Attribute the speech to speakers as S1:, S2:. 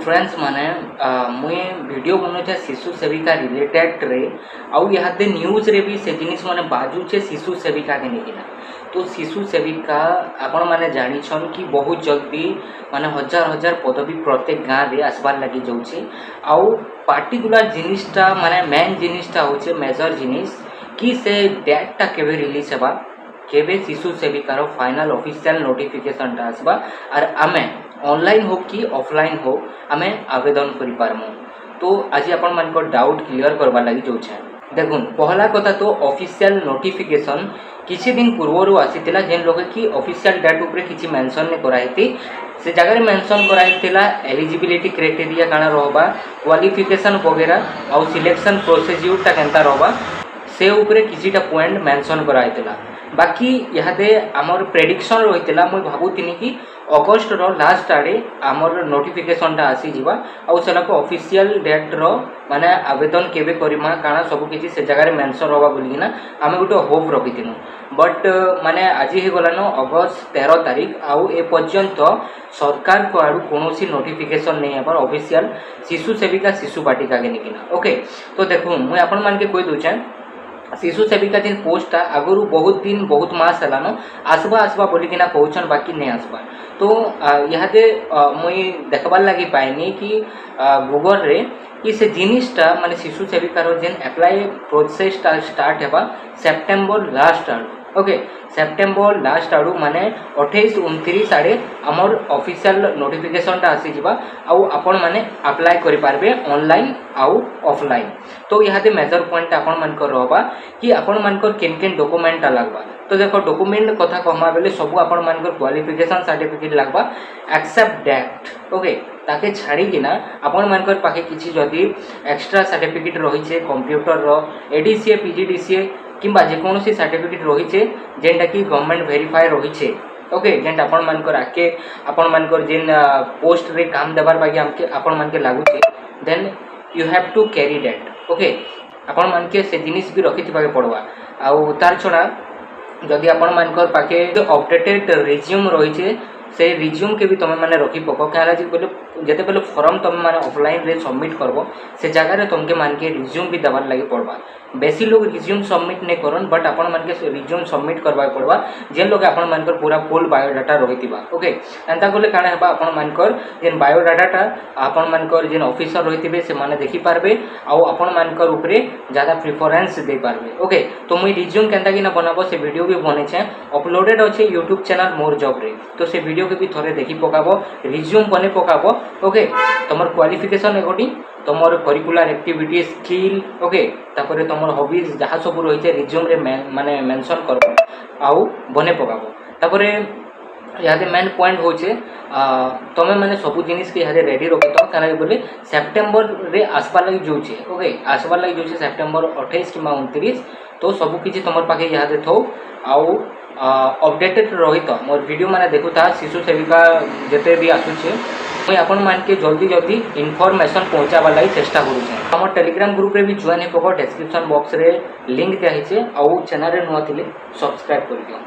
S1: Friends माने मुई video बनौछे शिशु सेविका रिलेटेड रे आउ इहादे न्यूज रे भी से जिनिस माने बाजुछे शिशु सेविका के नेकिना। तो शिशु सेविका आपण माने जानिछन कि बहुत जल्दी माने हजार हजार पदवी प्रत्येक गाँव रे आसबार लगी जाउछे। आउ पार्टिकुलर जिनिसटा माने मेन जिनिसटा होछे मेजर जिनिस कि से डेटटा केबे रिलीज हेबा, केबे शिशु सेविकार फाइनल ऑफिशियल नोटिफिकेशनटा आसबा आर आमे ऑनलाइन हो कि ऑफलाइन हो आमे आवेदन करि पारमु। तो आज आपण मान को डाउट क्लियर करबा लागि जोछे। देखुन पहला कथा तो ऑफिशियल नोटिफिकेशन किछि दिन पूर्वरु आसीतिला जेन लोग कि ऑफिशियल डेट ऊपर किछि मेंशन ने कराइति से जगह रे मेंशन कराइतिला एलिजिबिलिटी क्राइटेरिया काना रहबा, क्वालिफिकेशन वगैरह और सिलेक्शन प्रोसीजर ता केनता रहबा से ऊपर किछिटा पॉइंट मेंशन कराइतिला। बाकी इहादे आमर प्रेडिक्शन रहितिला मुई भाबुतिनी कि अगस्त रो लास्ट आडे आमर नोटिफिकेशनटा आसी जिबा आउ सेला को ऑफिशियल डेट रो माने आवेदन केबे करिमा काना सब किछि से जगह रे मेंशन रहबा बोलिना आमे गुटे होप रखितिनु। बट माने आज ही गलानो अगस्त 13 तारीख आउ ए पर्यंत सरकार को आडू कोनोसी नोटिफिकेशन नै हेबार ऑफिशियल शिशु सेविका शिशु बाटिका के निकिना। ओके तो देखु मुई आपन मान के कोइ दोछे शिशु सेविका जिन पोस्ट आगुरी बहुत दिन बहुत मास है आसबा आसबा बोलिकिना कहन बाकी नहीं आसबा। तो इहादे मुई देखबार लगी पाइनी कि गूगल रे कि से जिनिसटा माने शिशु सेविकार जेन अप्लाई प्रोसेस स्टार्ट हेबा सेप्टेम्बर लास्ट आड़। ओके सेप्टेम्बर लास्ट आड़ू माने 28-29 आड़े आमर ऑफिशियल नोटिफिकेशनटा आसी जिबा आउ आपण माने अप्लाई करि पारबे ऑनलाइन आउ ऑफलाइन। तो इहादे मेजर पॉइंट आपण मान को रहबा कि आपण मान को केन केन डॉक्यूमेंट लागबा। तो देखो डॉक्यूमेंट कथा कहमा बेले सब आपण मान को क्वालिफिकेशन सर्टिफिकेट लागबा एक्सेप्ट दैट। ओके ताके छाड़ी किना आपण मान को पाखे किछि जदी एक्स्ट्रा सर्टिफिकेट रहिछे कंप्यूटर रो एडीसीए पीजीडीसीए किंबा जे कोनोसी सर्टिफिकेट रहिछे जेंटा कि गवर्नमेंट वेरीफाई रहिछे। ओके जेंटा आपण मान को राके आपण मान को जेन पोस्ट रे काम देबार बाकी हमके आपण मान के लागुछे then you have to carry that. Okay आपण मान के से जिनिस भी रखिथिबा के पड़वा आउ तार छडा जदि आपण मान को पाके अपडेटेड रिज्यूम रहिछे से रिज्यूम के भी तुम मैंने रखी पको क्या बोले जिते बेले फॉर्म तुम मैंने ऑफलाइन रे सबमिट करबो से जगह रे तुमके मान के रिज्यूम भी देवार लगे पड़वा। बेसी लोग रिज्यूम सबमिट नहीं करन बट आपण मान के रिज्यूम सबमिट करबा पड़वा जेन लोग आपण मान कर पूरा फुल बायोडाटा रहितिबा। ओके एंता बोले काना हेबा आपण मान कर जेन बायोडाटाटा आपण मान कर जेन ऑफिसर रहितिबे से माने देखि पारबे आउ आपण मान कर ऊपरे ज्यादा प्रेफरेंस दे पारबे। ओके तो मुई रिज्यूम केनता कि ना बनाबो से वीडियो भी बने छे अपलोडेड अछि यूट्यूब चैनल मोर जॉब रे। तो से वीडियो के भी थोड़े देखि पकाबो रिज्यूम बने पकाबो। ओके तमर क्वालिफिकेशन एगोटी तमर करिकुलर एक्टिविटी स्किल ओके तापर तमर हॉबीज जहाँ सब रही रिज्यूम रे माने मेंशन करबो आउ बने पकाबो। तापर यादे मेन पॉइंट होचे तमे माने सब जिनिस के यादे रेडी रखितो काना बोले सेप्टेम्बर रे आसबा लगी जोचे। ओके आसबा लगी जोचे सेप्टेम्बर 28 कि 29 तो सब किछि तमर पाखे यादे थौ आउ अपडेटेड रहित मोर वीडियो माने देखुता शिशु सेविका जेते भी आसुचे मुई आपण मान के जल्दी जल्दी इनफॉरमेशन पहुंचाबा लागि चेष्टा करूछे। हमर टेलीग्राम ग्रुप रे भी जॉइन हे पको डिस्क्रिप्शन बॉक्स रे लिंक दिया हिचे आउ चैनल रे नुआ थिले सब्सक्राइब कर दियो।